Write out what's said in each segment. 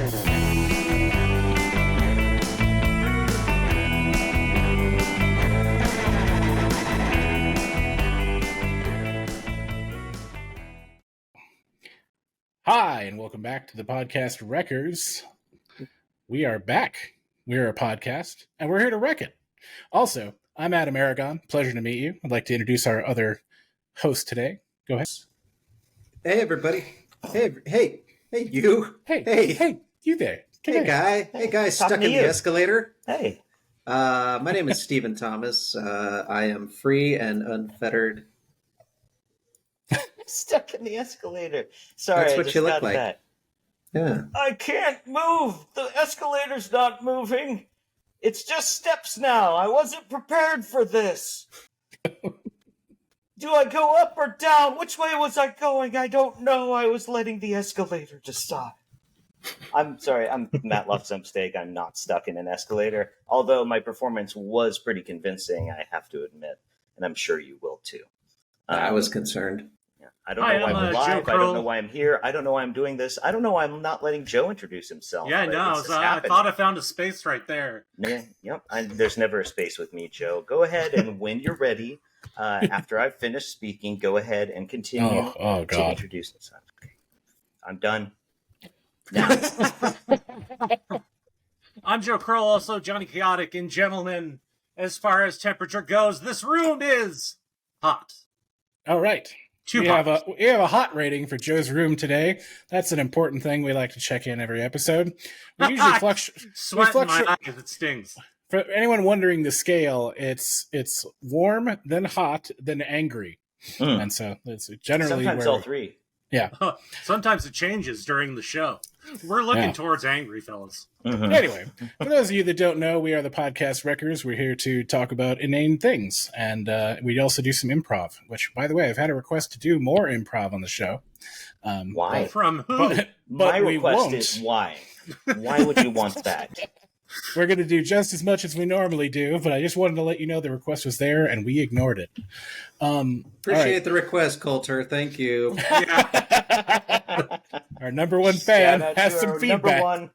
Hi, and welcome back to the podcast Wreckers. We are back. We're a podcast, and we're here to wreck it. Also, I'm Adam Aragon. Pleasure to meet you. I'd like to introduce our other host today. Go ahead. Hey, everybody. Hey, you. Hey, you there. Hey, guy stuck in the escalator. Hey. My name is Stephen Thomas. I am free and unfettered. Stuck in the escalator. Sorry, That's what you look like. That. Yeah. I can't move. The escalator's not moving. It's just steps now. I wasn't prepared for this. Do I go up or down? Which way was I going? I don't know. I was letting the escalator to stop. I'm sorry. I'm Matt Luff's mistake. I'm not stuck in an escalator. Although my performance was pretty convincing, I have to admit. And I'm sure you will too. I was concerned. I don't know why I'm live. I don't know why I'm here. I don't know why I'm doing this. I don't know why I'm not letting Joe introduce himself. Yeah, no, I thought I found a space right there. Yeah, yep. There's never a space with me, Joe. Go ahead, and when you're ready, after I've finished speaking, go ahead and continue to introduce himself. Okay. I'm done. Now. I'm Joe Kroll, also Johnny Chaotic, and gentlemen, as far as temperature goes, this room is hot. All right. We have a hot rating for Joe's room today. That's an important thing. We like to check in every episode. We usually fluctuate. Sweat in my eyes, it stings. For anyone wondering the scale, it's warm, then hot, then angry, and so it's generally sometimes all three. Yeah. Sometimes it changes during the show. We're looking towards angry, fellas. Mm-hmm. Anyway, for those of you that don't know, we are the Podcast Wreckers. We're here to talk about inane things, and we also do some improv, which, by the way, I've had a request to do more improv on the show. Why? From who? But my request is why. Why would you want that? We're going to do just as much as we normally do, but I just wanted to let you know the request was there, and we ignored it. Appreciate the request, Coulter. Thank you. Our number one fan has some feedback.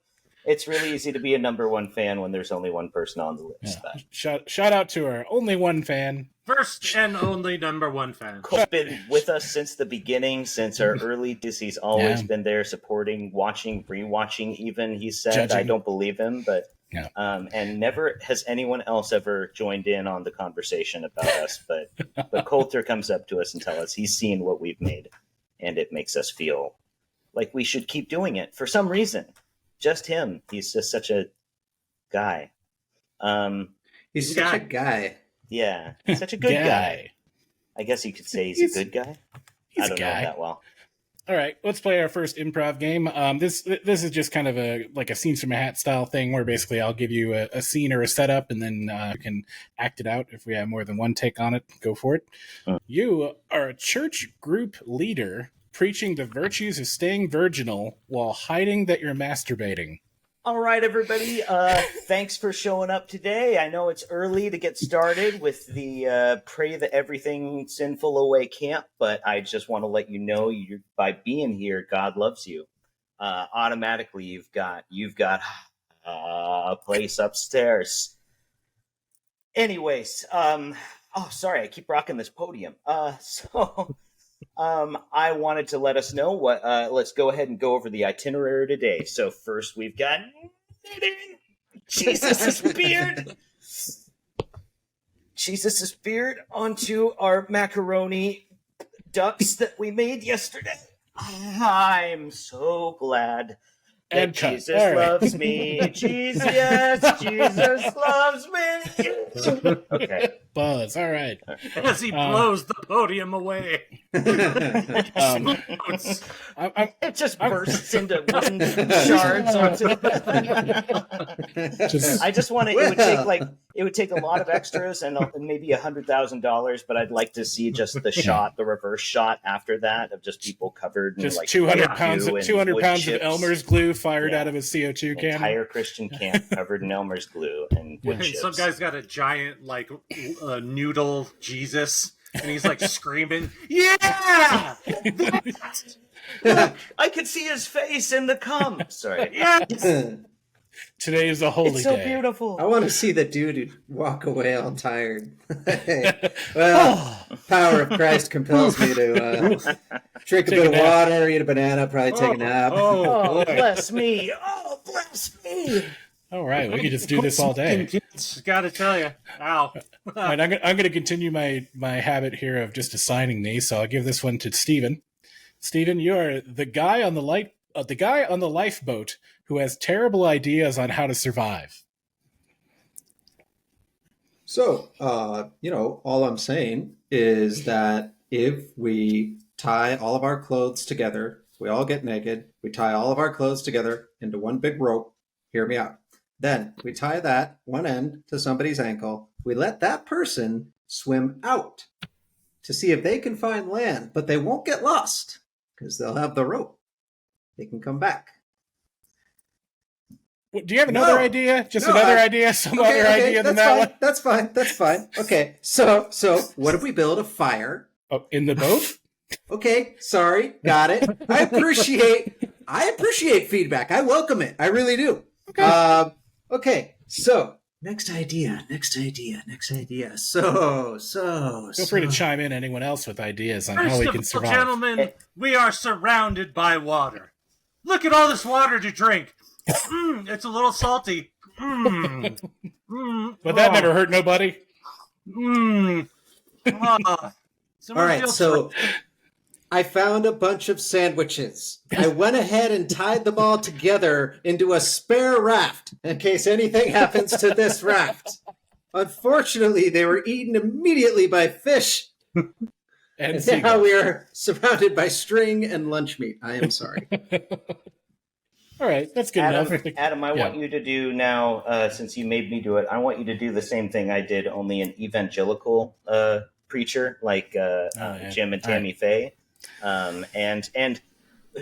It's really easy to be a number one fan when there's only one person on the list. Yeah. Shout out to our only one fan. First and only number one fan. Cole's been with us since the beginning, since our early days. He's always been there supporting, watching, rewatching even, he said. Judging. I don't believe him, but... Yeah. And never has anyone else ever joined in on the conversation about us. But Coulter comes up to us and tells us he's seen what we've made, and it makes us feel like we should keep doing it for some reason. Just him. He's just such a guy. He's such a guy. Yeah, he's such a good guy. I guess you could say he's a good guy. I don't know that well. All right, let's play our first improv game. This is just kind of a scenes from a hat style thing where basically I'll give you a scene or a setup, and then you can act it out. If we have more than one take on it, go for it. You are a church group leader preaching the virtues of staying virginal while hiding that you're masturbating. All right, everybody. Thanks for showing up today. I know it's early to get started with the Pray the Everything Sinful Away camp, but I just want to let you know, by being here, God loves you. Automatically, you've got a place upstairs. Anyways, sorry, I keep rocking this podium. I wanted to let us know what. Let's go ahead and go over the itinerary today. So first, we've got Jesus' beard. Jesus' beard onto our macaroni ducks that we made yesterday. I'm so glad that Jesus loves me. Jesus loves me. Okay. Buzz, all right. As he blows the podium away. It just bursts into wooden shards onto the... I just want to... It would take a lot of extras and maybe $100,000, but I'd like to see just the reverse shot after that of just people covered in just like 200 pounds of Elmer's glue fired out of a CO2 can. Entire Christian camp covered in Elmer's glue and wood chips. Some guy's got a giant noodle Jesus, and he's like screaming, "Yeah!" Look, I could see his face in the cum. Sorry. Yes. Today is a holy It's so day. beautiful. I want to see the dude who walk away all tired. Well, power of Christ compels me to drink a bit of water, eat a banana, probably take a nap. Oh, bless me. Oh, bless me. All right, we could just do this all day. Gotta tell you. Ow. All right, I'm going to continue my habit here of just assigning these, so I'll give this one to Steven. Steven, you are the guy on the lifeboat who has terrible ideas on how to survive. So, all I'm saying is that if we tie all of our clothes together, we all get naked, we tie all of our clothes together into one big rope, hear me out. Then we tie that one end to somebody's ankle, we let that person swim out to see if they can find land, but they won't get lost because they'll have the rope. They can come back. Do you have another idea? Other idea than that one? That's fine. Okay, so what if we build a fire? Oh, in the boat? Okay, sorry, got it. I appreciate feedback. I welcome it. I really do. Okay, so next idea. So feel free to chime in, anyone else with ideas on how we can survive. Gentlemen, we are surrounded by water. Look at all this water to drink. It's a little salty. But that never hurt nobody. All right, so I found a bunch of sandwiches. I went ahead and tied them all together into a spare raft in case anything happens to this raft. Unfortunately, they were eaten immediately by fish. And now we are surrounded by string and lunch meat. I am sorry. All right, that's good enough. Adam, I want you to do now, since you made me do it, I want you to do the same thing I did, only an evangelical preacher like Jim and Tammy Faye. And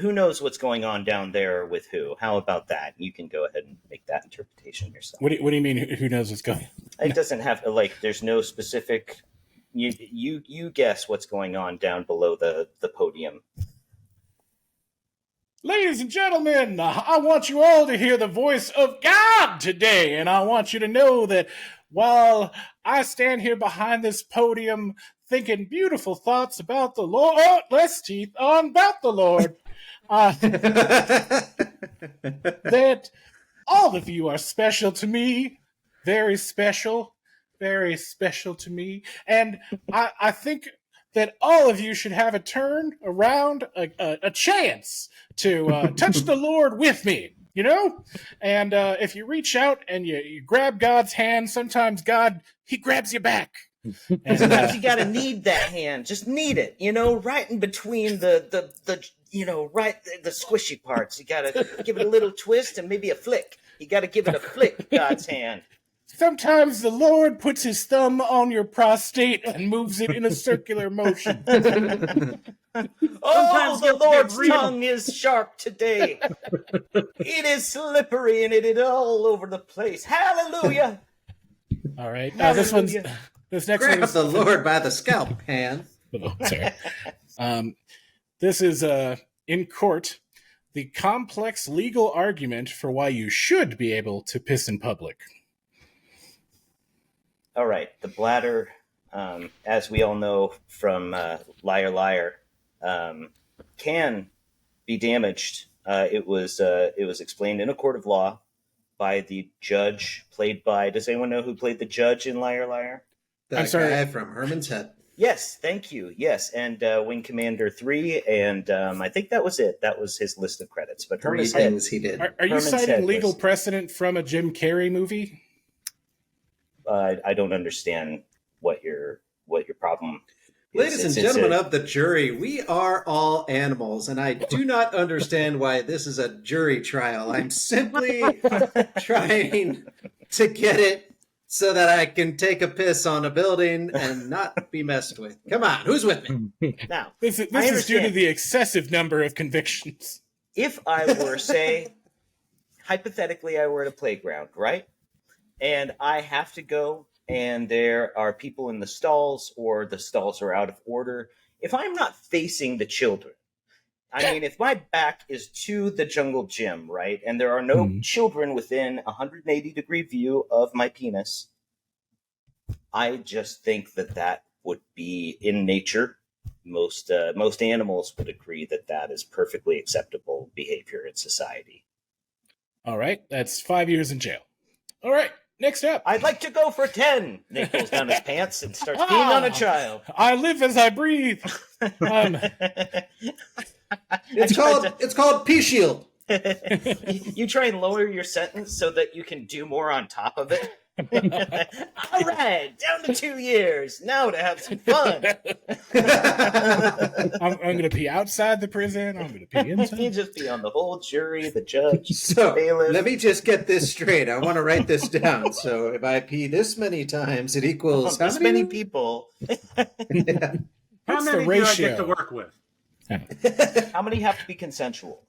who knows what's going on down there with who? How about that? You can go ahead and make that interpretation yourself. What do you mean, who knows what's going on? It doesn't have, there's no specific... You guess what's going on down below the podium. Ladies and gentlemen, I want you all to hear the voice of God today, and I want you to know that while I stand here behind this podium thinking beautiful thoughts about the Lord, less teeth on about the Lord, that all of you are special to me, very special to me, and I think that all of you should have a turn around, a chance to touch the Lord with me, you know? And if you reach out and you grab God's hand, sometimes God, he grabs you back. And, sometimes you gotta need that hand, just need it, right in between the squishy parts. You gotta give it a little twist and maybe a flick. You gotta give it a flick, God's hand. Sometimes the Lord puts his thumb on your prostate and moves it in a circular motion. The Lord's tongue is sharp today. It is slippery and it is all over the place. Hallelujah. All right. Now this next Grab one is the Lord by the scalp, hand. Oh, sorry. This is in court, the complex legal argument for why you should be able to piss in public. All right, the bladder, as we all know from Liar Liar, can be damaged. It was explained in a court of law by the judge played by. Does anyone know who played the judge in Liar Liar? The guy from Herman's Head. Yes, thank you. Yes, and Wing Commander 3, and I think that was it. That was his list of credits. But Three things he did. Are you citing legal precedent from a Jim Carrey movie? I don't understand what your problem is. Ladies and gentlemen of the jury, we are all animals, and I do not understand why this is a jury trial. I'm simply trying to get it so that I can take a piss on a building and not be messed with. Come on, who's with me? Now, this is due to the excessive number of convictions. If I were, say, hypothetically, I were at a playground, right? And I have to go, and there are people in the stalls, or the stalls are out of order. If I'm not facing the children, I mean, if my back is to the jungle gym, right, and there are no children within 180-degree view of my penis, I just think that would be in nature. Most animals would agree that is perfectly acceptable behavior in society. All right, that's 5 years in jail. All right, next up. I'd like to go for 10. Nick pulls down his pants and starts peeing on a child. I live as I breathe. It's called Pea Shield. You try and lower your sentence so that you can do more on top of it. All right, down to 2 years. Now to have some fun. I'm going to pee outside the prison. I'm going to pee inside. You just pee on the whole jury, the judge, So, the bailiff. let me just get this straight. I want to write this down. So if I pee this many times, it equals how this many people. Yeah. How What's many the do I ratio? get to work with? How many have to be consensual?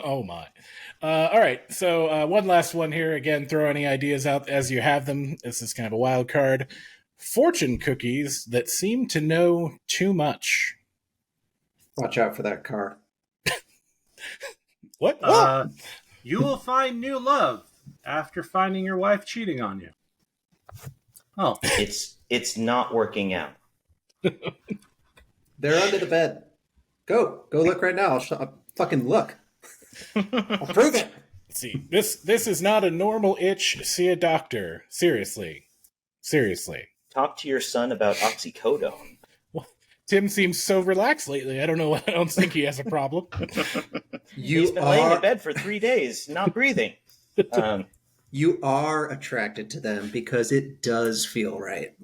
Oh my. All right, so one last one here. Again, throw any ideas out as you have them. This is kind of a wild card. Fortune cookies that seem to know too much. Watch out for that car. What? You will find new love after finding your wife cheating on you. Oh, It's not working out. They're under the bed. Go look right now. I'll fucking look. I'll prove it. Let's see, this is not a normal itch. See a doctor. Seriously. Talk to your son about oxycodone. Tim seems so relaxed lately. I don't know. I don't think he has a problem. He's been laying in bed for 3 days, not breathing. You are attracted to them because it does feel right.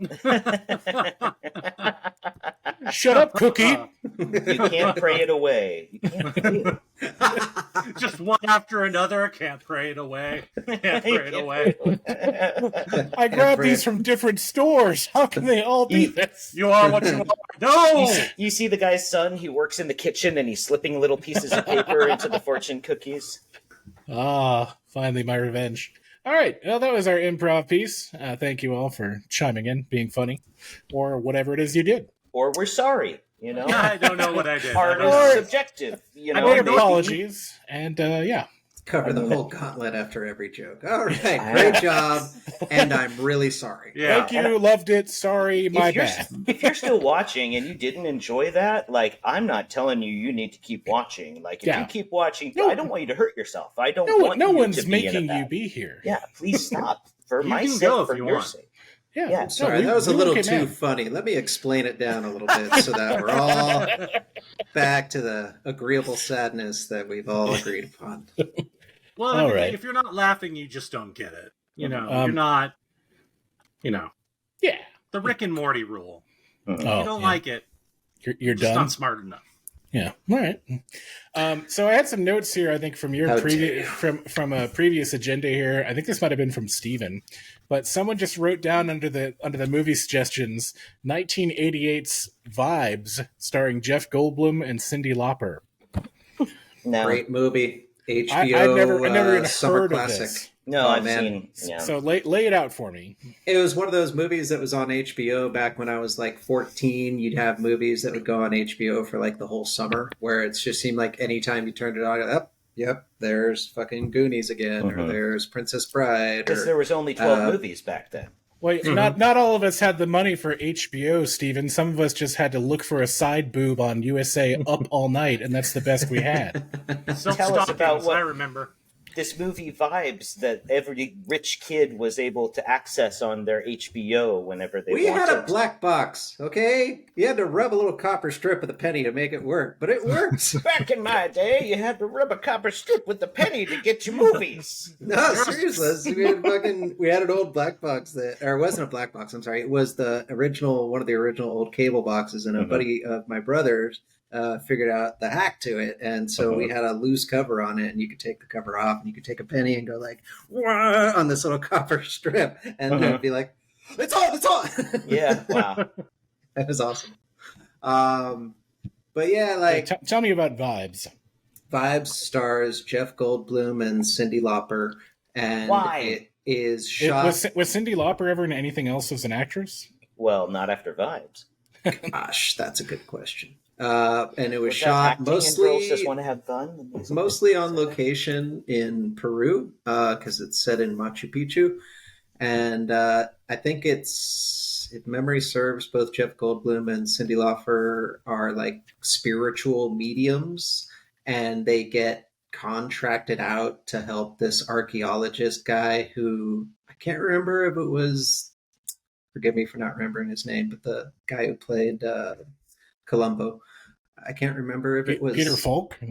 Shut up, Cookie. You can't pray it away. You can't pray it. just one after another. Can't pray it away. Can't pray it away. I grabbed these from different stores. How can they all be this? You are what you are. No! You see the guy's son, he works in the kitchen and he's slipping little pieces of paper into the fortune cookies. Ah, finally my revenge. All right, well, that was our improv piece. Thank you all for chiming in, being funny, or whatever it is you did. Or we're sorry, you know? I don't know what I did. Art I don't know. is subjective, you know? I made apologies, and yeah. Cover the whole gauntlet after every joke. All right, great job, and I'm really sorry. Yeah. Thank you, loved it, sorry, my If you're, bad. if you're still watching and you didn't enjoy that, like, I'm not telling you need to keep watching. Like, if Yeah. you keep watching, No. I don't want you to hurt yourself. I don't No, want no you one's to be in a making you bad- be here. Yeah, please stop. For You my can sake, go if for you your want. sake. Yeah, Yeah. Sorry, No, that was a we little came too out. funny. Let me explain it down a little bit so that we're all back to the agreeable sadness that we've all agreed upon. Well, All I mean, right. if you're not laughing, you just don't get it. You know, Um, you're not, you know, Yeah. the Rick and Morty rule. Oh, If you don't yeah. like it, You're just done. not smart enough. Yeah. All right. So I had some notes here. I think from your How dare previous you. from a previous agenda here. I think this might have been from Steven, but someone just wrote down under the movie suggestions 1988's Vibes, starring Jeff Goldblum and Cyndi Lauper. No, Great movie. HBO I've never even summer heard classic. of this. no, Oh, I've man. seen. Yeah. So lay it out for me. It was one of those movies that was on HBO back when I was like 14. You'd have movies that would go on HBO for like the whole summer, where it just seemed like anytime you turned it on, yep, there's fucking Goonies again, or Mhm. there's Princess Bride. Because Or, there was only 12 movies back then. Well, not all of us had the money for HBO, Steven. Some of us just had to look for a side boob on USA Up All Night, and that's the best we had. Silk Tell us about stockings, what- I remember. This movie Vibes that every rich kid was able to access on their HBO whenever they we wanted. had a black box, okay? You had to rub a little copper strip with a penny to make it work, but it works. Back in my day, you had to rub a copper strip with the penny to get your movies. No, seriously. We had an old black box or it wasn't a black box, I'm sorry. It was one of the original old cable boxes, and a buddy of my brother's figured out the hack to it. And so we had a loose cover on it, and you could take the cover off, and you could take a penny and go like, "Wah," on this little copper strip, and then be like, it's on. Yeah, wow. That was awesome. But yeah, like Tell me about Vibes. Vibes stars Jeff Goldblum and Cyndi Lauper, and Why? it is shot. Was Cyndi Lauper ever in anything else as an actress? Well, not after Vibes. Gosh, that's a good question. and it was that shot acting and girls just want to have fun? mostly on location in Peru, because it's set in Machu Picchu. And I think it's, if memory serves, both Jeff Goldblum and Cyndi Lauper are like spiritual mediums, and they get contracted out to help this archaeologist guy who, I can't remember if it was, forgive me for not remembering his name, but the guy who played Columbo. I can't remember if it was Peter Falk. I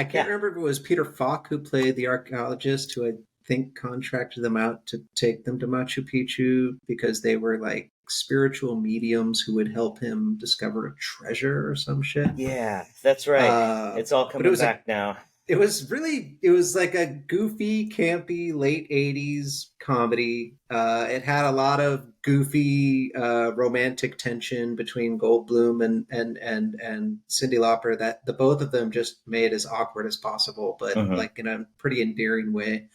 can't remember if it was Peter Falk who played the archaeologist, who I think contracted them out to take them to Machu Picchu because they were like spiritual mediums who would help him discover a treasure or some shit. Yeah, that's right. It's all coming back now. It was like a goofy, campy, late 80s comedy. It had a lot of goofy romantic tension between Goldblum and Cyndi Lauper that the both of them just made as awkward as possible, but like in a pretty endearing way.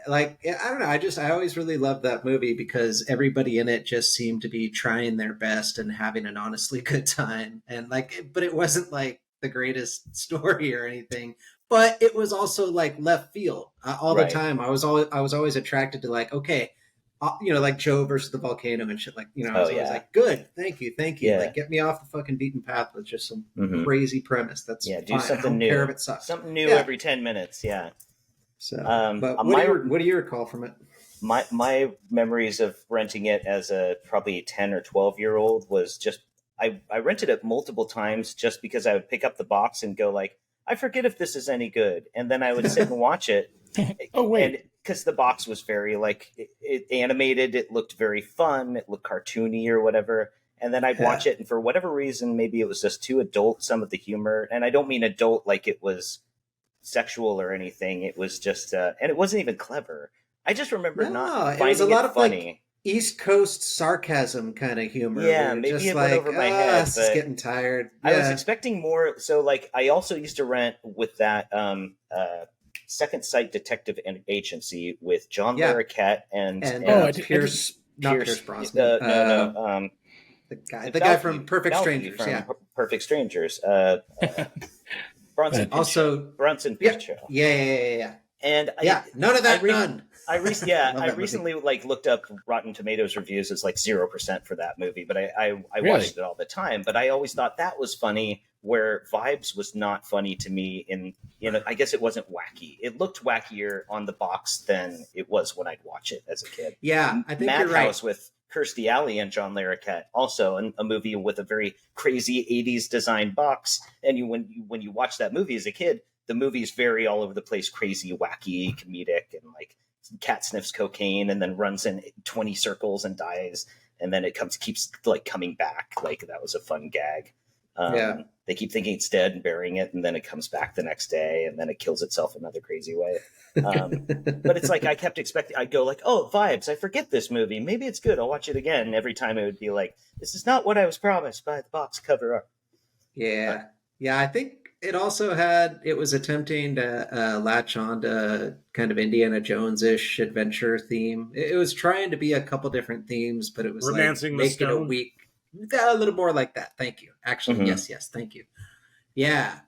Like, I don't know, I always really loved that movie because everybody in it just seemed to be trying their best and having an honestly good time. And like, but it wasn't like the greatest story or anything, but it was also like left field all the time. I was always attracted to like, okay, like Joe versus the volcano and shit, like, I was always like, good, thank you, like, get me off the fucking beaten path with just some crazy premise. That's do fine. something I don't new. care if it sucks. Something new every 10 minutes. So, but what do you recall from it? My memories of renting it as a probably 10 or 12-year-old was just, I rented it multiple times just because I would pick up the box and go like, I forget if this is any good. And then I would sit and watch it. Oh, wait. And because the box was very like it animated, it looked very fun, it looked cartoony or whatever. And then I'd watch it, and for whatever reason, maybe it was just too adult, some of the humor. And I don't mean adult like it was sexual or anything. It was just, and it wasn't even clever. I just remember not finding it funny. Like East Coast sarcasm kind of humor. Yeah, maybe just it like, went over my head. It's getting tired. I was expecting more. So, like, I also used to rent with that Second Sight Detective Agency with John Larroquette and Pierce Brosnan. The guy from Perfect Strangers. Perfect Strangers. Bronson Pinchot. Yeah. And none of that. None. I recently like looked up Rotten Tomatoes reviews. It's like 0% for that movie, but I watched it all the time. But I always thought that was funny, where Vibes was not funny to me. I guess it wasn't wacky. It looked wackier on the box than it was when I'd watch it as a kid. Yeah, I think you're right. Madhouse with Kirstie Alley and John Larroquette, also a movie with a very crazy 80s design box. And when you watch that movie as a kid, the movie's very all over the place, crazy, wacky, comedic, and like cat sniffs cocaine and then runs in 20 circles and dies, and then it keeps like coming back. Like, that was a fun gag. They keep thinking it's dead and burying it, and then it comes back the next day, and then it kills itself another crazy way. But it's like I kept expecting, I'd go like, oh, Vibes, I forget this movie, maybe it's good, I'll watch it again. And every time it would be like, this is not what I was promised by the box cover art. I think it also it was attempting to latch on to kind of Indiana Jones-ish adventure theme. It was trying to be a couple different themes, but it was Romancing like, make it a week. A little more like that. Thank you. Actually, yes, thank you. Yeah.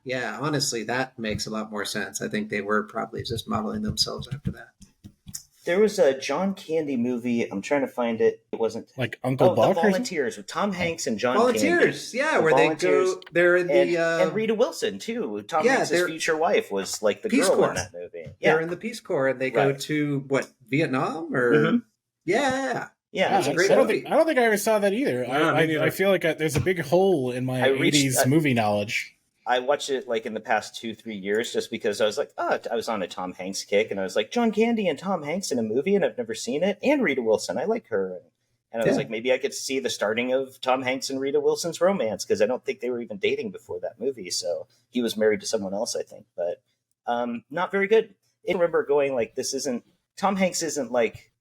Honestly, that makes a lot more sense. I think they were probably just modeling themselves after that. There was a John Candy movie. I'm trying to find it. It wasn't like Uncle Buck. The Volunteers with Tom Hanks and John Volunteers, Candy. Where they go. They're in and Rita Wilson too. Tom Hanks' future wife was like the Peace girl Corps. in that movie. They're in the Peace Corps, and they go to Vietnam or Yeah, it was a great movie. I don't think I ever saw that either. I feel like there's a big hole in my 80s movie knowledge. I watched it like in the past 2-3 years just because I was like, I was on a Tom Hanks kick, and I was like, John Candy and Tom Hanks in a movie, and I've never seen it. And Rita Wilson, I like her. And I was like, maybe I could see the starting of Tom Hanks and Rita Wilson's romance, because I don't think they were even dating before that movie. So he was married to someone else, I think, but not very good. I remember going like, Tom Hanks isn't like,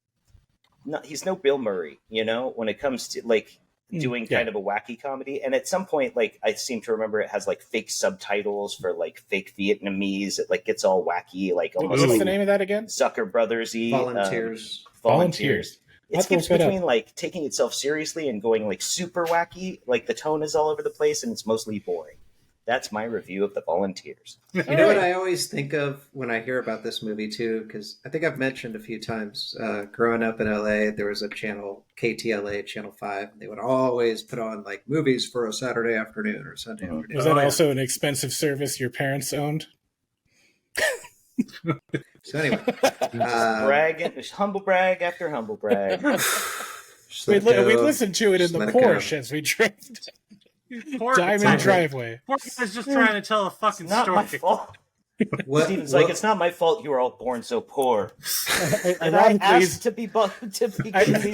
he's no Bill Murray, when it comes to like doing kind of a wacky comedy. And at some point, like, I seem to remember it has like fake subtitles for like fake Vietnamese. It like gets all wacky, like almost. What's like the name of that again? Zucker Brothers-y. Volunteers. Volunteers. it skips between like taking itself seriously and going like super wacky. Like the tone is all over the place and it's mostly boring. That's my review of The Volunteers. You know what I always think of when I hear about this movie too, because I think I've mentioned a few times, growing up in LA, there was a channel, KTLA, Channel 5. They would always put on like movies for a Saturday afternoon or Sunday afternoon. Was that also an expensive service your parents owned? So anyway. Humble brag after humble brag. We listened to it in the Porsche as we drove. Diamond driveway. Poor guy's just trying to tell a fucking not story. My fault. Steven's like, it's not my fault you were all born so poor. And I asked to be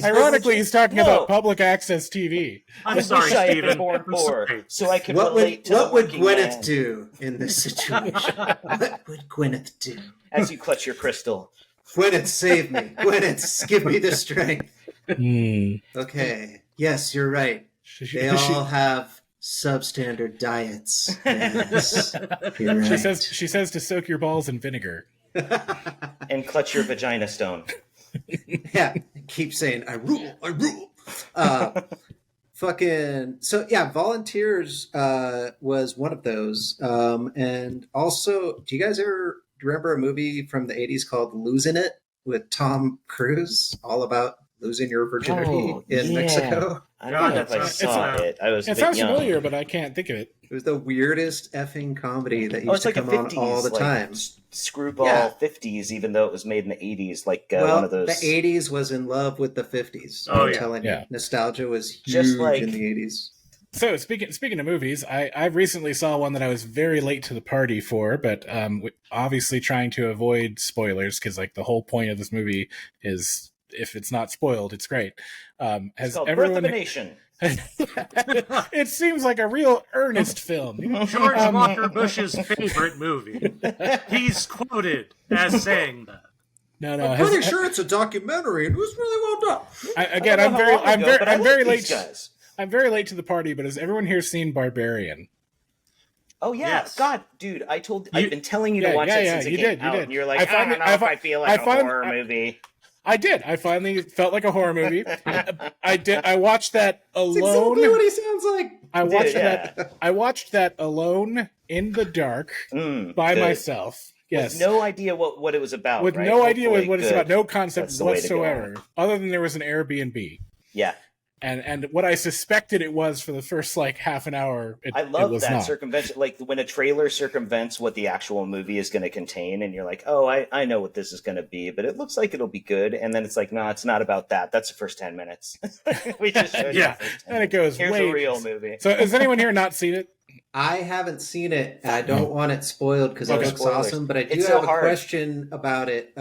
ironically, he's talking about public access TV. I'm sorry, Steven. Born poor, so I can what relate to what would Gwyneth man. do in this situation? What would Gwyneth do? As you clutch your crystal. Gwyneth, save me. Gwyneth, give me the strength. Okay. Yes, you're right. They all have substandard diets. Yes. You're right. She says to soak your balls in vinegar. And clutch your vagina stone. Yeah. Keep saying, I rule, I rule. Volunteers was one of those. And also, do you guys ever remember a movie from the 80s called Losing It with Tom Cruise? All about losing your virginity in Mexico. I don't know if I saw it. It sounds familiar, but I can't think of it. It was the weirdest effing comedy that used to come on all the time. Screwball 50s, even though it was made in the 80s. One of those. The 80s was in love with the 50s. I'm telling you. Nostalgia was huge in the 80s. So speaking of movies, I recently saw one that I was very late to the party for, but obviously trying to avoid spoilers because like the whole point of this movie is if it's not spoiled, it's great. It's called Birth of a Nation. It seems like a real earnest film. George Walker Bush's favorite movie. He's quoted as saying that. No, I'm pretty sure it's a documentary. It was really well done. I'm very late. I'm very late to the party, but has everyone here seen Barbarian? Oh yeah, yes. God, dude! I've been telling you to watch it since it came out, and you're like, I don't know if I feel like a horror movie. I did. I finally felt like a horror movie. I did. I watched that alone. That's exactly what he sounds like. I watched that alone in the dark by myself. Yes. With no idea what it was about. With no idea what it's about. No concept whatsoever. Other than there was an Airbnb. Yeah. And what I suspected it was for the first like half an hour, I love that not. Circumvention. Like when a trailer circumvents what the actual movie is going to contain, and you're like, oh, I know what this is going to be, but it looks like it'll be good. And then it's like, no, it's not about that. That's the first 10 minutes. We just showed you. And it goes, here's a real movie. So has anyone here not seen it? I haven't seen it. I don't want it spoiled because it looks awesome, but I do have a question about it.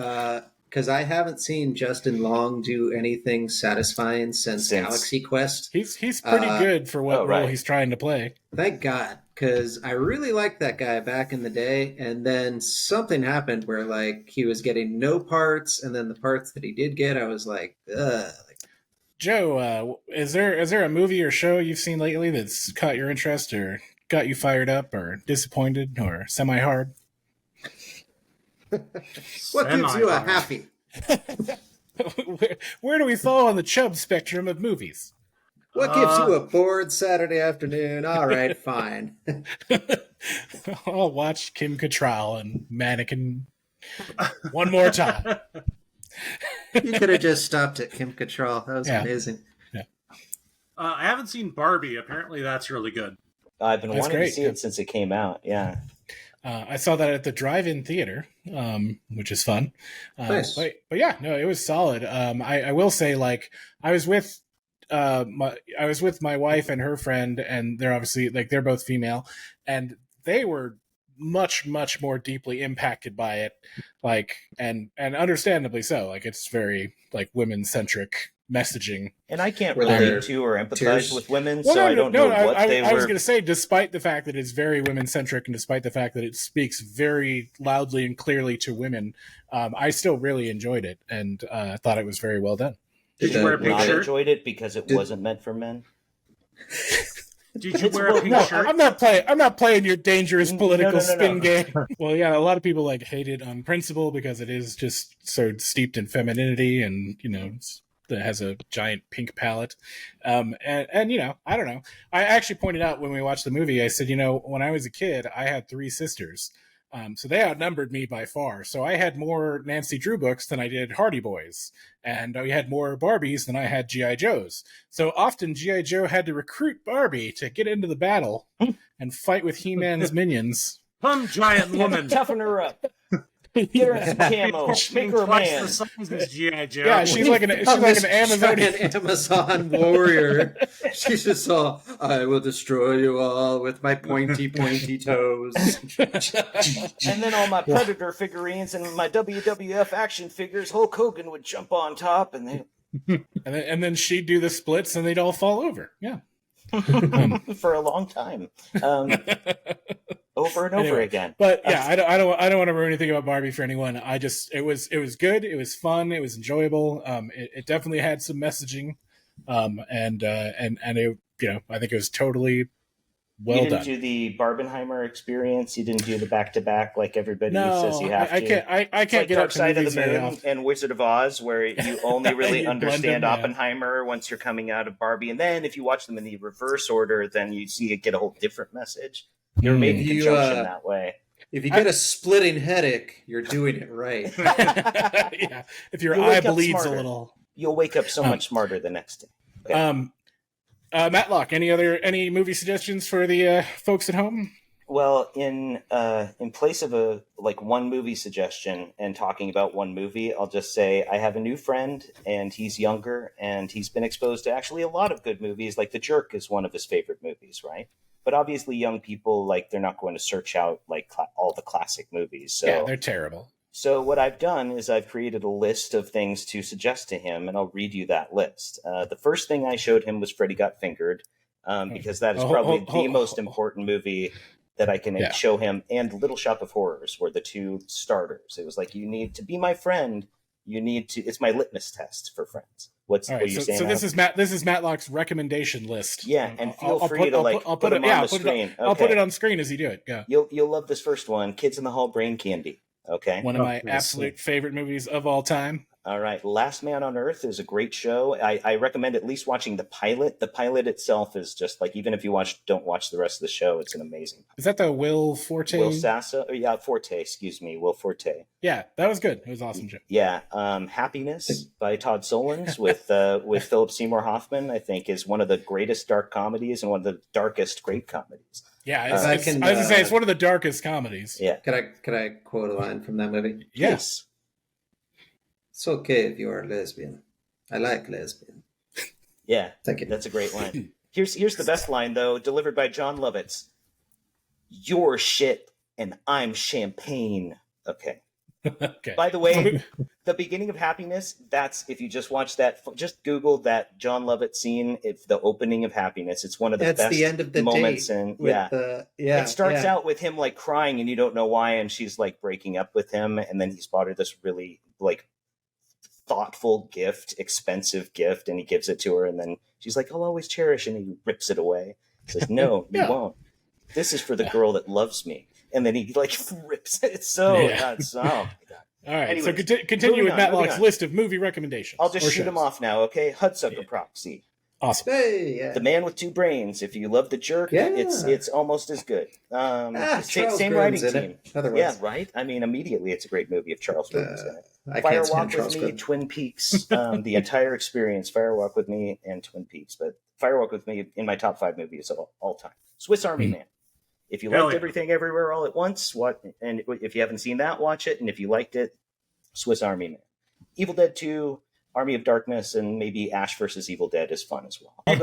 Because I haven't seen Justin Long do anything satisfying since Galaxy Quest. He's pretty good for what role he's trying to play. Thank God, because I really liked that guy back in the day, and then something happened where like he was getting no parts, and then the parts that he did get, I was like, ugh. Joe, is there a movie or show you've seen lately that's caught your interest or got you fired up or disappointed or semi-hard? What gives you a happy? Where do we fall on the Chubb spectrum of movies? What gives you a bored Saturday afternoon? All right, fine. I'll watch Kim Cattrall and Mannequin one more time. You could have just stopped at Kim Cattrall. That was amazing. Yeah. I haven't seen Barbie. Apparently, that's really good. I've been wanting to see it since it came out. Yeah. I saw that at the drive-in theater, which is fun. Nice. But yeah, no, it was solid. I will say, like, I was with my wife and her friend, and they're obviously like they're both female, and they were much more deeply impacted by it, like and understandably so. Like it's very like women-centric messaging, and I can't relate to or empathize with women, so I don't know what they were. I was going to say, despite the fact that it's very women-centric, and despite the fact that it speaks very loudly and clearly to women, I still really enjoyed it, and thought it was very well done. Did you wear a pink shirt? I enjoyed it because it wasn't meant for men. Did you wear a pink shirt? I'm not playing your dangerous political spin game. Well, yeah, a lot of people like hate it on principle because it is just so steeped in femininity, and that has a giant pink palette. And you know, I don't know. I actually pointed out when we watched the movie, I said, you know, when I was a kid, I had 3 sisters. So they outnumbered me by far. So I had more Nancy Drew books than I did Hardy Boys. And we had more Barbies than I had G.I. Joes. So often G.I. Joe had to recruit Barbie to get into the battle and fight with He-Man's minions. Come, giant woman. Toughen her up. Get her in some camo. Make her a man. The size is G.I. Joe. Yeah, she's like an Amazonian Amazon warrior. She's just all, I will destroy you all with my pointy toes. And then all my Predator figurines and my WWF action figures, Hulk Hogan would jump on top, and they... and then she'd do the splits, and they'd all fall over. Yeah. For a long time. Over and over again. But yeah, I don't want to ruin anything about Barbie for anyone. It was good, it was fun, it was enjoyable. It definitely had some messaging, and it, you know, I think it was totally well done. You didn't do the Barbenheimer experience. You didn't do the back-to-back like everybody says you have to. I can't get Dark up to Side of the movies Moon and Wizard of Oz, where you only really understand Oppenheimer once you're coming out of Barbie, and then if you watch them in the reverse order, then you see it get a whole different message. You're made in conjunction that way. If you get a splitting headache, you're doing it right. Yeah, if your eye bleeds a little, you'll wake up so much smarter the next day. Okay. Matlock, any movie suggestions for the folks at home? Well, in place of one movie suggestion and talking about one movie, I'll just say I have a new friend, and he's younger, and he's been exposed to actually a lot of good movies. Like The Jerk is one of his favorite movies, right? But obviously, young people, they're not going to search out all the classic movies. So yeah, they're terrible. So what I've done is I've created a list of things to suggest to him, and I'll read you that list. The first thing I showed him was Freddy Got Fingered, because that is probably the most important movie that I can show him. And Little Shop of Horrors were the 2 starters. It was like, you need to be my friend. You need to. It's my litmus test for friends. What are you saying? So this is Matlock's recommendation list. Yeah, and feel free to put them on the screen. I'll put it on screen as you do it. Yeah. You'll love this first one, Kids in the Hall, Brain Candy. Okay. One of my absolute favorite movies of all time. All right. Last Man on Earth is a great show. I recommend at least watching the pilot. The pilot itself is just even if you don't watch the rest of the show, it's an amazing pilot. Is that the Will Forte? Will Sasso? Yeah, Forte, excuse me. Will Forte. Yeah, that was good. It was an awesome show. Yeah. Happiness by Todd Solondz with Philip Seymour Hoffman, I think, is one of the greatest dark comedies and one of the darkest great comedies. Yeah, I was going to say, it's one of the darkest comedies. Yeah. Could I quote a line from that movie? Yes. It's okay if you are a lesbian. I like lesbian. Yeah. Thank you. That's a great line. Here's the best line, though, delivered by John Lovitz. You're shit and I'm champagne. Okay. Okay. By the way, the beginning of Happiness, that's, if you just watch that, just Google that John Lovitz scene. It's the opening of Happiness. It's one of the best the end of the moments. And it starts out with him crying and you don't know why. And she's breaking up with him. And then he's bought her this really thoughtful gift, expensive gift. And he gives it to her. And then she's like, I'll always cherish. And he rips it away. He says, no, you won't. This is for the girl that loves me. And then he rips it. It's so nuts. Oh my God. All right. Anyways, so continue with Matlock's list of movie recommendations. I'll just shoot them off now. Okay. Hudsucker Proxy. Awesome. Hey, yeah. The Man with Two Brains. If you love The Jerk, it's almost as good. Same writing team. Yeah, right. I mean, immediately it's a great movie if Charles Grodin's in it. Firewalk with Me, Twin Peaks, the entire experience. Firewalk with Me and Twin Peaks, but Firewalk with Me in my top 5 movies of all time. Swiss Army Man. If you liked Everything Everywhere All at Once, and if you haven't seen that, watch it. And if you liked it, Swiss Army Man. Evil Dead 2, Army of Darkness, and maybe Ash versus Evil Dead is fun as well. I'll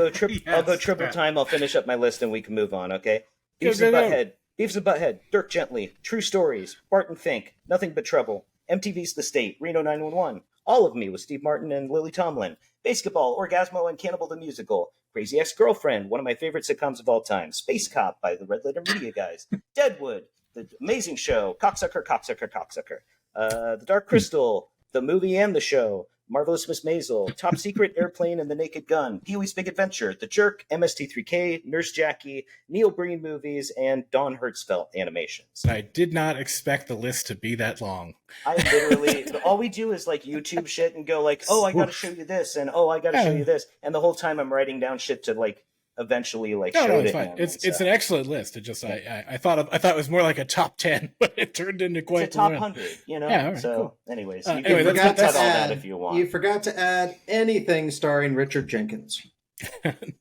go triple time. I'll finish up my list and we can move on, okay? Beavis and Butthead, Dirk Gently, True Stories, Barton Fink, Nothing But Trouble, MTV's The State, Reno 911, All of Me with Steve Martin and Lily Tomlin, Basketball, Orgasmo and Cannibal the Musical, Crazy Ex-Girlfriend, one of my favorite sitcoms of all time, Space Cop by the Red Letter Media guys, Deadwood, The Amazing Show, Cocksucker, The Dark Crystal, the movie and the show, Marvelous Miss Maisel, Top Secret, Airplane and the Naked Gun, Pee-wee's Big Adventure, The Jerk, MST3K, Nurse Jackie, Neil Breen movies, and Don Hertzfeldt animations. I did not expect the list to be that long. I literally, all we do is like YouTube shit and go like, oh, I got to show you this, and oh, I got to show you this, and the whole time I'm writing down shit to like eventually like show it's to fine. him. It's an excellent list. It just I thought it was more like a top 10, but it turned into quite it's a top 100. You know. Yeah, all right, so, cool. anyways, you can forgot to all add, that if you want. You forgot to add anything starring Richard Jenkins.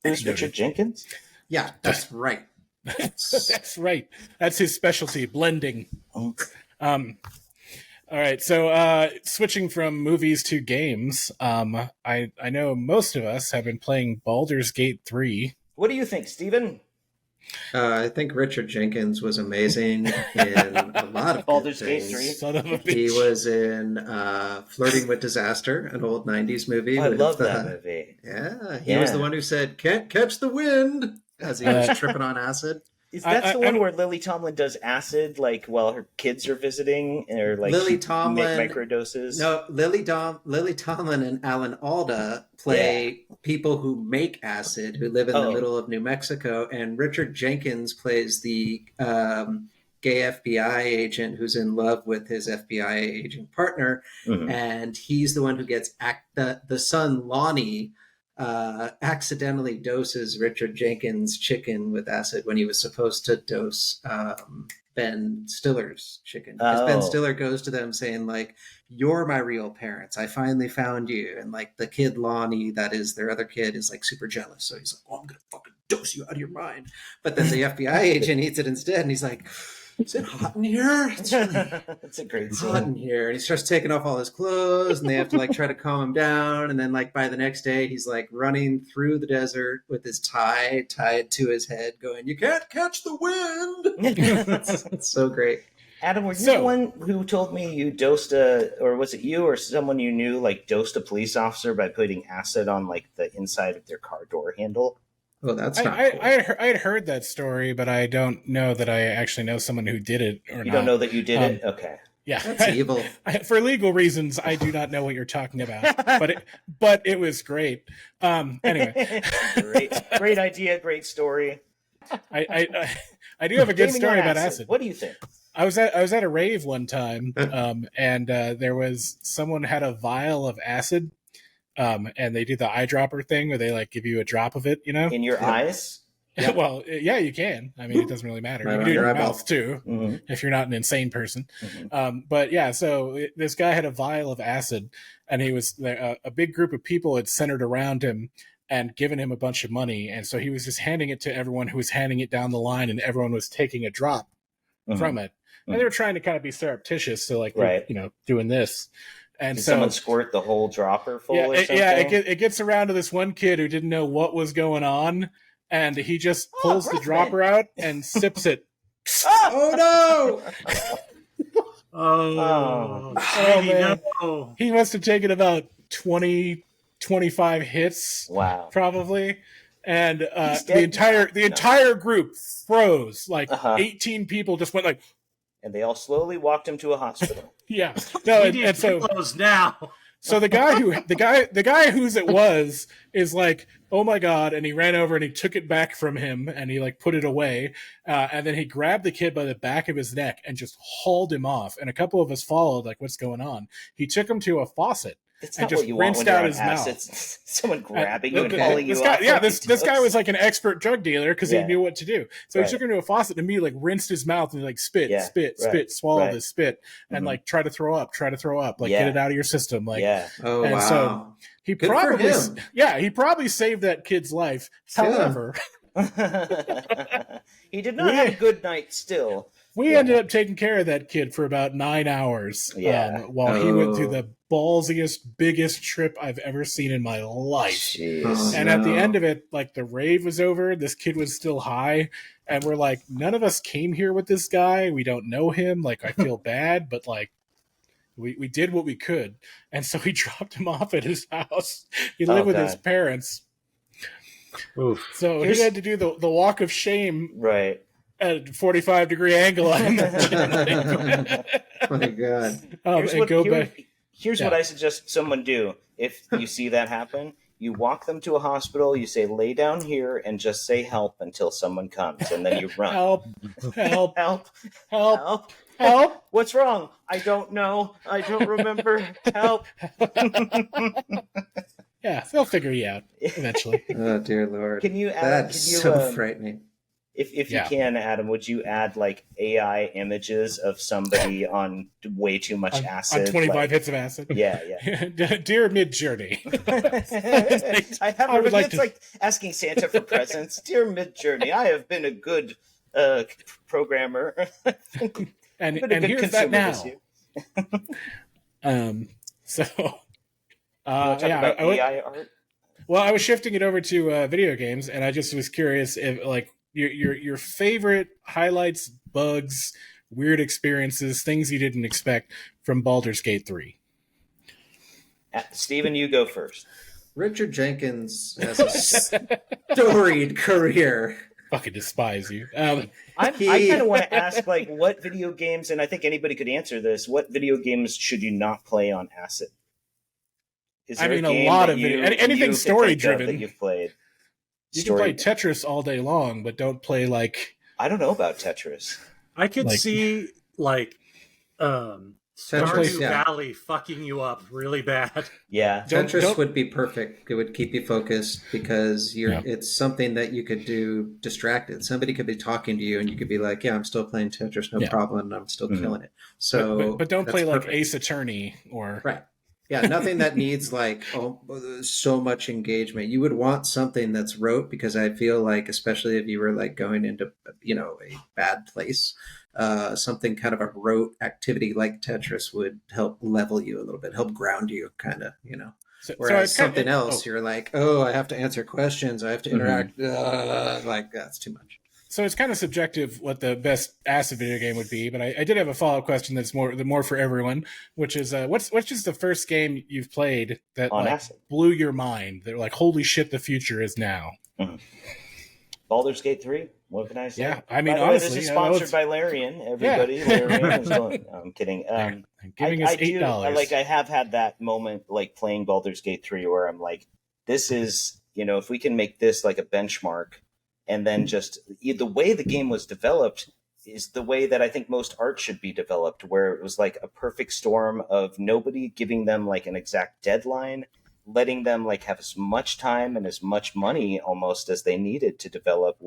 Who's Richard Jenkins? Yeah, that's right. That's right. That's his specialty, blending. Oh. All right, so switching from movies to games, I know most of us have been playing Baldur's Gate 3. What do you think, Steven? I think Richard Jenkins was amazing in a lot of Baldur's good Gate things. 3. Son of a bitch. He was in Flirting with Disaster, an old 90s movie. I love that movie. Yeah, he was the one who said, "Can't catch the wind," as he was tripping on acid. Is that the one where Lily Tomlin does acid, like while her kids are visiting, or like Lily Tomlin microdoses? No, Lily Tomlin and Alan Alda play people who make acid, who live in the middle of New Mexico, and Richard Jenkins plays the gay FBI agent who's in love with his FBI agent partner, and he's the one who gets the son Lonnie. Accidentally doses Richard Jenkins' chicken with acid when he was supposed to dose Ben Stiller's chicken. Because Ben Stiller goes to them saying, like, "You're my real parents. I finally found you." And like the kid Lonnie, that is their other kid, is like super jealous. So he's like, "Oh, I'm gonna fucking dose you out of your mind." But then the FBI agent eats it instead, and he's like, "Is it hot in here? It's really That's a great hot in here." And he starts taking off all his clothes, and they have to like try to calm him down. And then like by the next day, he's like running through the desert with his tie tied to his head, going, "You can't catch the wind." It's so great. Adam, were you the one who told me you dosed or was it you or someone you knew like dosed a police officer by putting acid on like the inside of their car door handle? Well, that's not I cool. had heard that story, but I don't know that I actually know someone who did it or not. You don't know that you did it? Okay. Yeah, That's evil. For legal reasons, I do not know what you're talking about, but it was great. Anyway, great idea, great story. I do have a good story about acid. What do you think? I was at a rave one time, and there was someone had a vial of acid, and they do the eyedropper thing where they like give you a drop of it, you know, in your eyes. Yeah. Well, yeah, you can. I mean, it doesn't really matter. You can do it in your mouth too, if you're not an insane person. But yeah, so this guy had a vial of acid, and he was a big group of people had centered around him and given him a bunch of money, and so he was just handing it to everyone who was handing it down the line, and everyone was taking a drop from it. And they were trying to kind of be surreptitious, so like doing this. And Did so someone squirt the whole dropper full or something? It gets around to this one kid who didn't know what was going on, and he just pulls the dropper out and sips it. Oh no! Oh man. no. He must have taken about 20, 25 hits. Wow. Probably. And the entire group froze. Like 18 people just went like, and they all slowly walked him to a hospital. Yeah. No, and so close now. So the guy whose it was is like, "Oh my God," and he ran over and he took it back from him and he like put it away, and then he grabbed the kid by the back of his neck and just hauled him off. And a couple of us followed, like, "What's going on?" He took him to a faucet. It's and not just what you want rinsed when out you're his on mouth. It's someone grabbing you and hauling you off. Yeah, this guy was like an expert drug dealer because he knew what to do. So he took him to a faucet and immediately like rinsed his mouth and like spit, swallow the spit, and like try to throw up, like get it out of your system. Like, oh and wow. So he probably saved that kid's life. However, he did not have a good night still. We ended up taking care of that kid for about 9 hours while he went through the ballsiest, biggest trip I've ever seen in my life. And at the end of it, like the rave was over, this kid was still high, and we're like, none of us came here with this guy. We don't know him. Like, I feel bad, but like, we did what we could. And so we dropped him off at his house. He lived with his parents. Oof. So he had to do the walk of shame. Right. At a 45-degree angle, I imagine. Oh my God. Here's what I suggest someone do. If you see that happen, you walk them to a hospital, you say, lay down here and just say help until someone comes, and then you run. Help, help, Help, help, help, help. What's wrong? I don't know. I don't remember. Help. Yeah, they'll figure you out eventually. Oh, dear Lord. Can you add, That's so frightening. If you can, Adam, would you add like AI images of somebody on way too much acid? On 25 hits of acid? Yeah. Dear Mid-Journey. It's like asking Santa for presents. Dear Mid-Journey, I have been a good programmer. and here's that now. AI art? Well, I was shifting it over to video games, and I just was curious if, like, your favorite highlights, bugs, weird experiences, things you didn't expect from Baldur's Gate 3. Steven, you go first. Richard Jenkins has a storied career. Fucking despise you. I kind of want to ask, like, what video games, and I think anybody could answer this, what video games should you not play on acid? Is there a lot of anything story driven that you've played. You can play Tetris all day long, but don't play like. I don't know about Tetris. I could see like Stardew Valley fucking you up really bad. Yeah, Tetris would be perfect. It would keep you focused because it's something that you could do distracted. Somebody could be talking to you, and you could be like, "Yeah, I'm still playing Tetris, no problem, and I'm still killing it." So, but don't play like Ace Attorney or right. Yeah, nothing that needs like so much engagement. You would want something that's rote because I feel like, especially if you were like going into a bad place, something kind of a rote activity like Tetris would help level you a little bit, help ground you, kind of. Whereas something else, you're like, I have to answer questions, I have to interact, like that's too much. So it's kind of subjective what the best acid video game would be, but I did have a follow-up question that's more for everyone, which is what's just the first game you've played that blew your mind? They're like, holy shit, the future is now. Mm-hmm. Baldur's Gate 3. What can I say? Yeah, I mean, honestly, this is sponsored by Larian. Everybody, Larian is going. No, I'm kidding. Giving us $8. I have had that moment, like playing Baldur's Gate 3, where I'm like, this is, if we can make this like a benchmark. And then just the way the game was developed is the way that I think most art should be developed, where it was like a perfect storm of nobody giving them like an exact deadline, letting them like have as much time and as much money almost as they needed to develop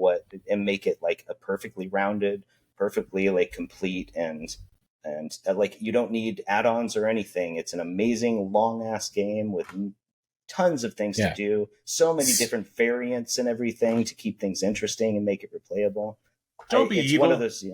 and make it like a perfectly rounded, perfectly like complete and like you don't need add-ons or anything. It's an amazing long ass game with tons of things to do, so many different variants and everything to keep things interesting and make it replayable. Don't be it's evil. One of those,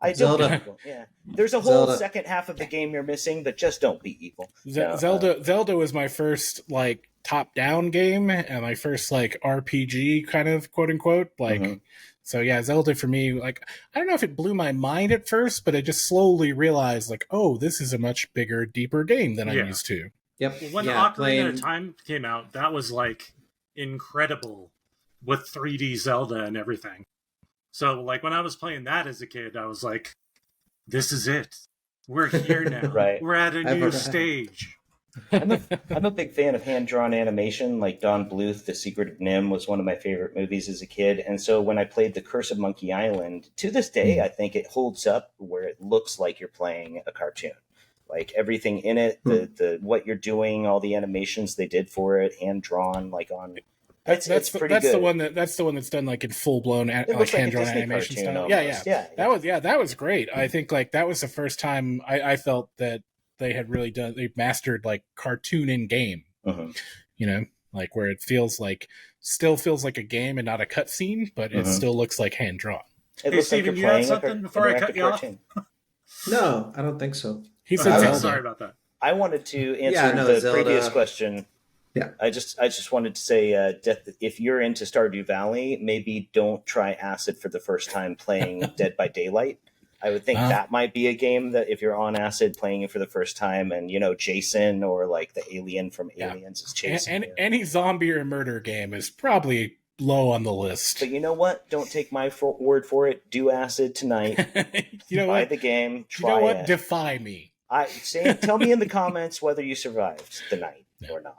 I don't be evil. Yeah, there's a whole second half of the game you're missing, but just don't be evil. Zelda was my first like top-down game and my first like RPG kind of quote unquote like. So yeah, Zelda for me, like I don't know if it blew my mind at first, but I just slowly realized like, oh, this is a much bigger, deeper game than I'm used to. Yep. When Ocarina of Time came out, that was like incredible with 3D Zelda and everything. So like when I was playing that as a kid, I was like, this is it. We're here now. Right. We're at a new stage. I'm a big fan of hand-drawn animation. Like Don Bluth, The Secret of Nim was one of my favorite movies as a kid. And so when I played The Curse of Monkey Island, to this day, I think it holds up where it looks like you're playing a cartoon. Like everything in it, the what you're doing, all the animations they did for it, hand drawn, like on. That's pretty good. The one that's the one that's done like in full blown like hand drawn animation style. Yeah. That was great. I think like that was the first time I felt that they mastered like cartoon in game. Like where it still feels like a game and not a cutscene, but it still looks like hand drawn. Hey, Steven, you had something before I cut you off? No, I don't think so. He said Zelda. Sorry about that. I wanted to answer the Zelda. Previous question. Yeah. I just wanted to say, if you're into Stardew Valley, maybe don't try acid for the first time playing Dead by Daylight. I would think that might be a game that if you're on acid playing it for the first time and, Jason or like the alien from Aliens is chasing you. Any zombie or murder game is probably low on the list. But you know what? Don't take my word for it. Do acid tonight. You know Buy what? the game. Try you know what? it. Defy me. Tell me in the comments whether you survived the night or not.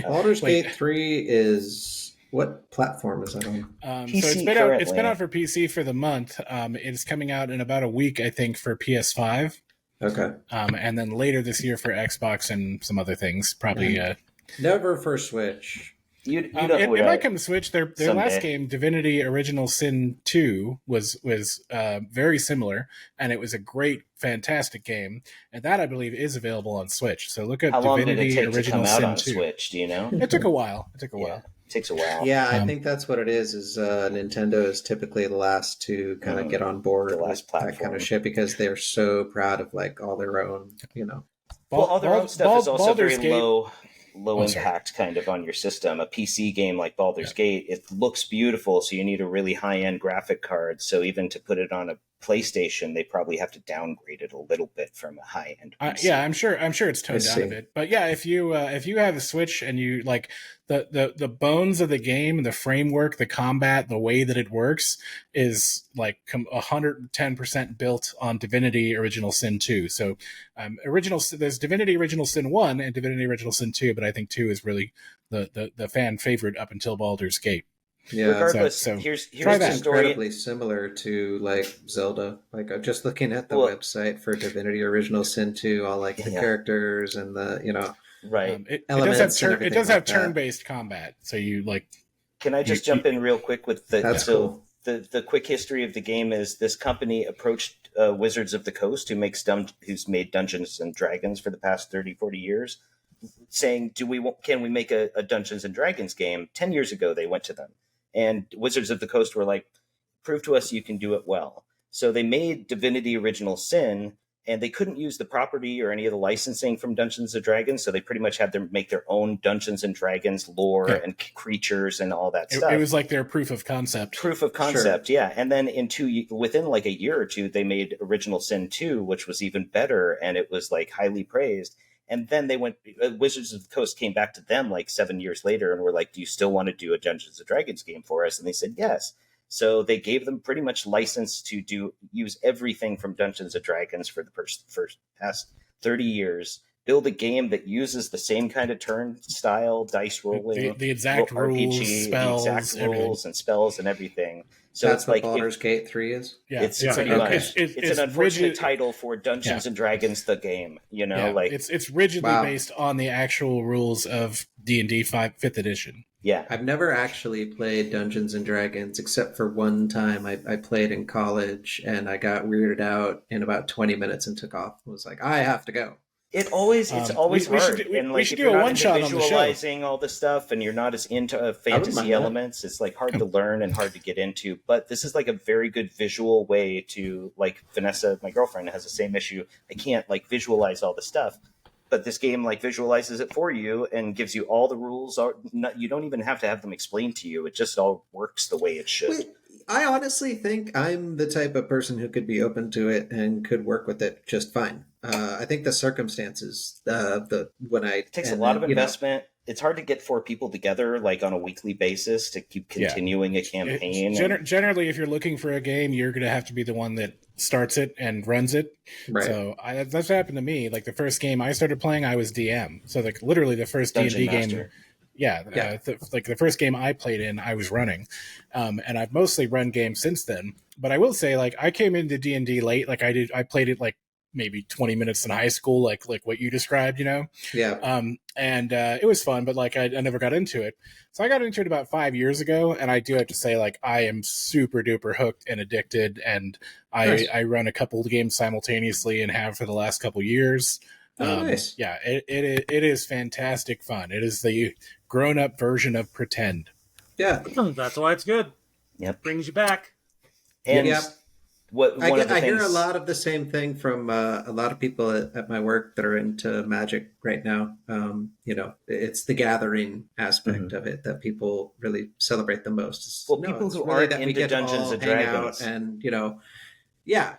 Baldur's Gate 3 is, what platform is that on? PC so it's been out for PC for the month. It's coming out in about a week, I think, for PS5. Okay. And then later this year for Xbox and some other things. Probably. Never for Switch. It might come to Switch. Their last game, Divinity Original Sin 2, was very similar, and it was a great, fantastic game. And that, I believe, is available on Switch. So look at How Divinity long did it take Original to come Sin out on 2. Switch? Do you know? It took a while. It takes a while. Yeah, I think that's what it is Nintendo is typically the last to kind of get on board with that kind of shit because they're so proud of like all their own, all their own stuff is also Baldur's very Gate, low impact kind of on your system. A PC game like Baldur's Gate, it looks beautiful, so you need a really high-end graphic card. So even to put it on a PlayStation, they probably have to downgrade it a little bit from a high-end PC. I'm sure it's toned down a bit. But yeah, if you have a Switch and you like the bones of the game, the framework, the combat, the way that it works is like 110% built on Divinity Original Sin 2. So there's Divinity Original Sin 1 and Divinity Original Sin 2, but I think 2 is really the fan favorite up until Baldur's Gate. Yeah, regardless, here's the story. Incredibly similar to like Zelda. Like I'm just looking at the website for Divinity Original Sin 2, all like the characters and the right. It does have turn-based combat. So you like. Can I just jump in real quick with the? That's cool. The quick history of the game is this company approached Wizards of the Coast, who's made Dungeons and Dragons for the past 30, 40 years, saying, can we make a Dungeons and Dragons game? 10 years ago, they went to them. And Wizards of the Coast were like, prove to us you can do it well. So they made Divinity Original Sin, and they couldn't use the property or any of the licensing from Dungeons and Dragons, so they pretty much had to make their own Dungeons and Dragons lore and creatures and all that stuff. It was like their proof of concept. Sure. Yeah. And then within like a year or two, they made Original Sin 2, which was even better, and it was like highly praised. And then Wizards of the Coast came back to them like 7 years later and were like, do you still want to do a Dungeons and Dragons game for us? And they said, yes. So they gave them pretty much license to use everything from Dungeons and Dragons for the first past 30 years, build a game that uses the same kind of turn style, dice rolling, the exact rules, spells, the exact rules and spells and everything. So that's it's what like Baldur's Gate 3 is? Yeah, it's pretty much. It's an unfortunate title for Dungeons and Dragons, the game. It's rigidly based on the actual rules of D&D 5th edition. Yeah. I've never actually played Dungeons and Dragons except for one time. I played in college and I got weirded out in about 20 minutes and took off. I was like, I have to go. It's always hard. We should do a one-shot on the show. Visualizing all the stuff and you're not as into fantasy elements, it's like hard to learn and hard to get into. But this is like a very good visual way to, like Vanessa, my girlfriend, has the same issue. I can't like visualize all the stuff. But this game like visualizes it for you and gives you all the rules. You don't even have to have them explained to you. It just all works the way it should. Wait, I honestly think I'm the type of person who could be open to it and could work with it just fine. I think the circumstances, it takes a lot of investment. It's hard to get 4 people together like on a weekly basis to keep continuing a campaign. Generally, if you're looking for a game, you're going to have to be the one that starts it and runs it. Right. So that's what happened to me. Like the first game I started playing, I was DM. So like literally the first D&D game. Yeah. Like the first game I played in, I was running. And I've mostly run games since then. But I will say, like, I came into D&D late. Like I played it like maybe 20 minutes in high school, like what you described, Yeah. And it was fun, but like I never got into it. So I got into it about 5 years ago, and I do have to say, like, I am super duper hooked and addicted, and I run a couple of games simultaneously and have for the last couple years. Nice. Yeah, it is fantastic fun. It is the grown-up version of Pretend. Yeah. That's why it's good. Yep. Brings you back. And I hear a lot of the same thing from a lot of people at my work that are into Magic right now. It's the gathering aspect of it that people really celebrate the most. People who aren't into Dungeons and Dragons, and yeah,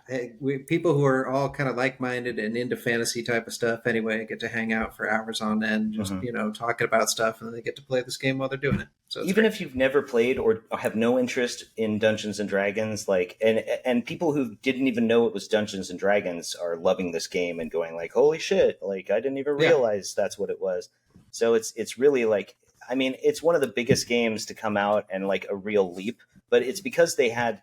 people who are all kind of like-minded and into fantasy type of stuff anyway get to hang out for hours on end, just talking about stuff, and then they get to play this game while they're doing it. So even great. if you've never played or have no interest in Dungeons and Dragons, like and people who didn't even know it was Dungeons and Dragons are loving this game and going like, "Holy shit! Like I didn't even realize that's what it was." So it's really like, I mean, it's one of the biggest games to come out and like a real leap, but it's because they had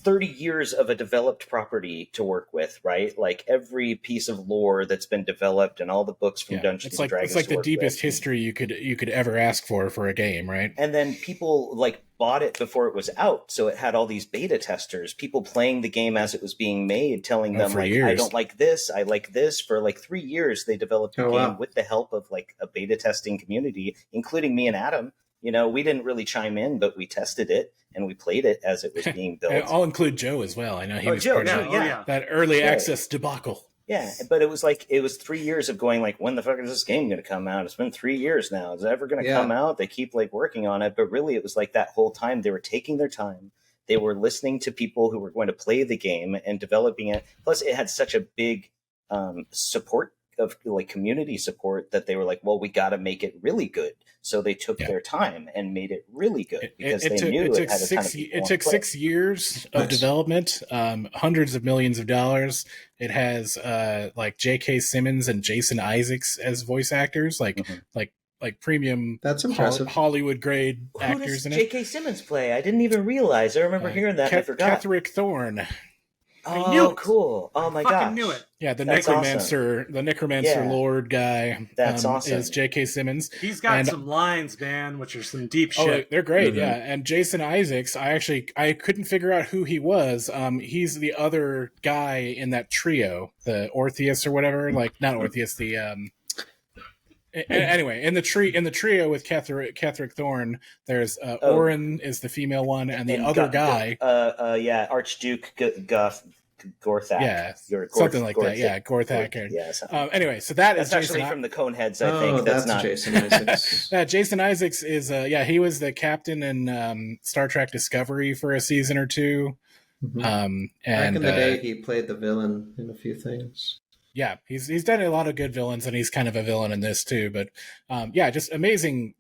30 years of a developed property to work with, right? Like every piece of lore that's been developed and all the books from Dungeons and Dragons. It's like the deepest history you could ever ask for a game, right? And then people like bought it before it was out, so it had all these beta testers, people playing the game as it was being made, telling them like, years. I don't like this, I like this. For like 3 years, they developed the game with the help of like a beta testing community, including me and Adam. We didn't really chime in, but we tested it and we played it as it was being built. I'll include Joe as well. I know he was Joe, part of that early access debacle. Yeah, but it was 3 years of going like, when the fuck is this game going to come out? It's been 3 years now. Is it ever going to come out? They keep like working on it, but really it was like that whole time they were taking their time. They were listening to people who were going to play the game and developing it. Plus, it had such a big support of like community support that they were like, well, we got to make it really good. So they took their time and made it really good because they knew it had a ton of people. It took 6 years of development, hundreds of millions of dollars. It has like J.K. Simmons and Jason Isaacs as voice actors, like premium. That's impressive. Hollywood grade actors in it. J.K. Simmons play? I didn't even realize. I remember hearing that. I forgot. Ketherick Thorne. Oh, cool! Oh my gosh! Knew it. Yeah, the necromancer, Lord guy. That's awesome. Is J.K. Simmons. He's got some lines, man, which are some deep shit. Oh, they're great. Yeah, and Jason Isaacs. I couldn't figure out who he was. He's the other guy in that trio, the Orpheus or whatever. Like not Orpheus, the Anyway, in the trio with Ketherick Thorne, there's Orin is the female one, and the other guy, Archduke Gorthak, something like that, yeah, Gorthak. Anyway, so that's actually from the Coneheads, I think. That's not Jason Isaacs. Jason Isaacs is he was the captain in Star Trek Discovery for a season or two. Mm-hmm. And back in the day, he played the villain in a few things. Yeah, he's done a lot of good villains, and he's kind of a villain in this too. But just amazing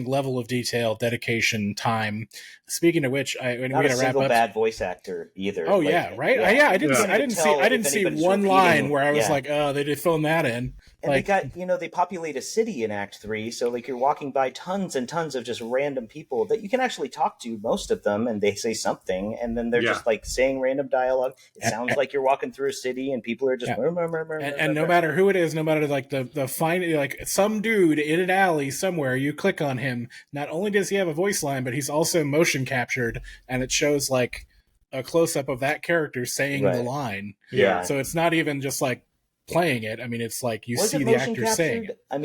level of detail, dedication, time. Speaking of which, we got to wrap up. Bad voice actor either. Oh right. Yeah, I didn't see one line where I was like, oh, they did film that in. And they got, they populate a city in Act 3, so like you're walking by tons and tons of just random people that you can actually talk to, most of them, and they say something, and then they're just like saying random dialogue. It sounds like you're walking through a city, and people are just and no matter who it is, no matter like the fine, like some dude in an alley somewhere, you click on him. Not only does he have a voice line, but he's also motion captured, and it shows like a close up of that character saying the line. Yeah. So it's not even just like playing it. I mean, it's like you see the actor saying it. I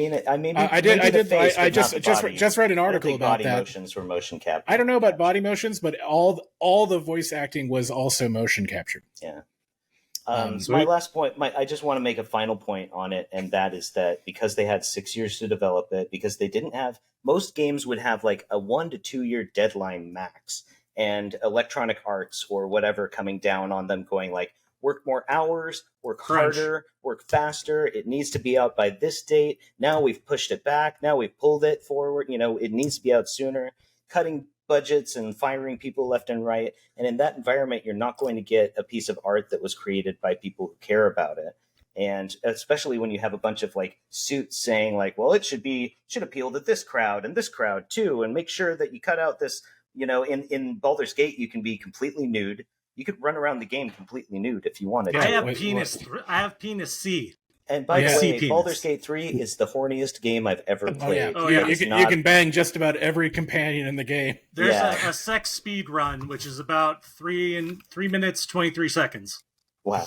just read an article about that. Motions were motion captured. I don't know about body motions, but all the voice acting was also motion captured. Yeah. My last point, I just want to make a final point on it, and that is that because they had 6 years to develop it, because they didn't have, most games would have like a 1 to 2 year deadline max, and Electronic Arts or whatever coming down on them going like, work more hours, work harder, work faster. It needs to be out by this date. Now we've pushed it back. Now we've pulled it forward. It needs to be out sooner. Cutting budgets and firing people left and right. And in that environment, you're not going to get a piece of art that was created by people who care about it. And especially when you have a bunch of like suits saying like, well, it should appeal to this crowd and this crowd too. And make sure that you cut out this, in Baldur's Gate, you can be completely nude. You could run around the game completely nude if you wanted to. I have penis C. And by the way, Baldur's Gate 3 is the horniest game I've ever played. You can bang just about every companion in the game. There's a sex speed run, which is about 3 minutes 23 seconds. Wow.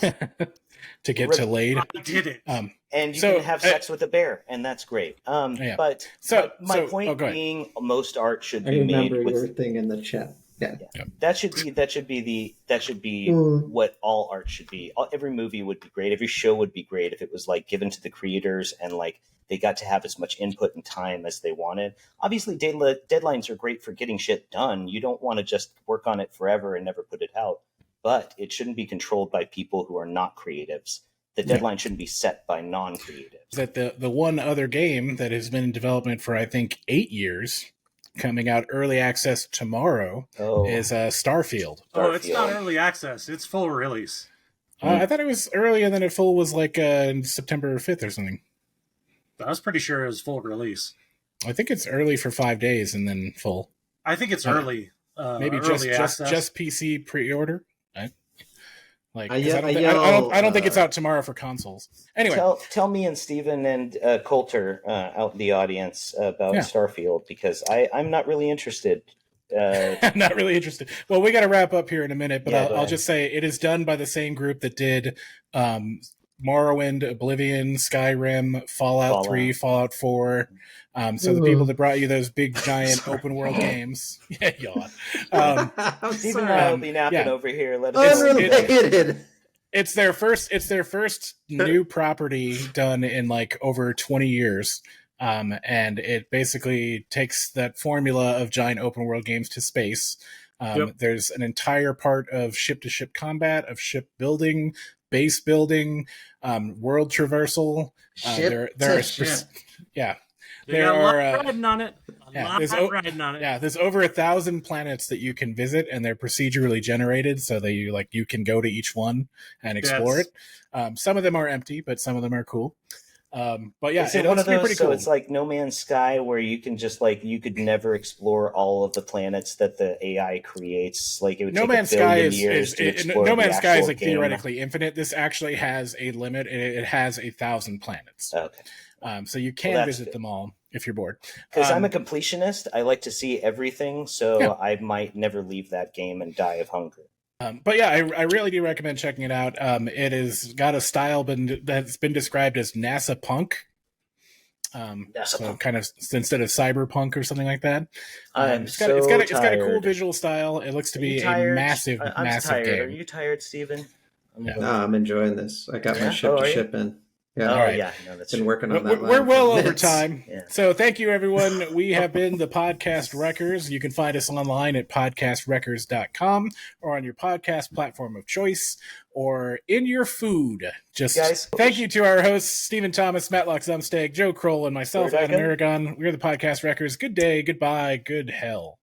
To get to laid. I did it. And you can have sex with a bear, and that's great. But my point being, most art should be made with your thing in the chat. Yeah. That should be what all art should be. Every movie would be great. Every show would be great if it was like given to the creators and like they got to have as much input and time as they wanted. Obviously, deadlines are great for getting shit done. You don't want to just work on it forever and never put it out. but it shouldn't be controlled by people who are not creatives. The deadline shouldn't be set by non-creatives. That the one other game that has been in development for, I think, 8 years, coming out early access tomorrow, is Starfield. Oh, it's not early access. It's full release. I thought it was early, and then it full was like September 5th or something. I was pretty sure it was full release. I think it's early for 5 days and then full. I think it's early. Maybe early just PC pre-order. Like, I don't think it's out tomorrow for consoles. Anyway, tell me and Steven and Coulter out in the audience about Starfield, because I'm not really interested. I'm not really interested. Well, we got to wrap up here in a minute, but I'll just say it is done by the same group that did Morrowind, Oblivion, Skyrim, Fallout 3, Fallout 4. So the people that brought you those big, giant open world games. Yeah, yawn. Steven and I will be napping over here. Let us It's their first new property done in like over 20 years. And it basically takes that formula of giant open world games to space. There's an entire part of ship-to-ship combat, of ship building, base building, world traversal. There are riding on it. Riding on it. Yeah, there's over 1,000 planets that you can visit, and they're procedurally generated, so that you can go to each one and explore it. Some of them are empty, but some of them are cool. But yeah, it looks pretty cool. So it's like No Man's Sky, where you can just you could never explore all of the planets that the AI creates. Like it would take a billion years to explore. No Man's Sky is like game. theoretically infinite. This actually has a limit. It has 1,000 planets. Okay. So you can visit them all if you're bored. Because I'm a completionist, I like to see everything, so I might never leave that game and die of hunger. But yeah, I really do recommend checking it out. It has got a style that's been described as NASA punk. So kind of instead of cyberpunk or something like that. It's got a cool visual style. It looks to be a massive game. Are you tired, Steven? No, I'm enjoying this. I got my ship in. Yeah. All right. Yeah. No, that's been working on that. We're well over time. Yeah. So thank you, everyone. We have been the Podcast Wreckers. You can find us online at podcastwreckers.com or on your podcast platform of choice or in your food. Thank you to our hosts, Stephen Thomas, Matlock Zumsteg, Joe Kroll, and myself, Adam Aragon. We're the Podcast Wreckers. Good day, goodbye, good hell.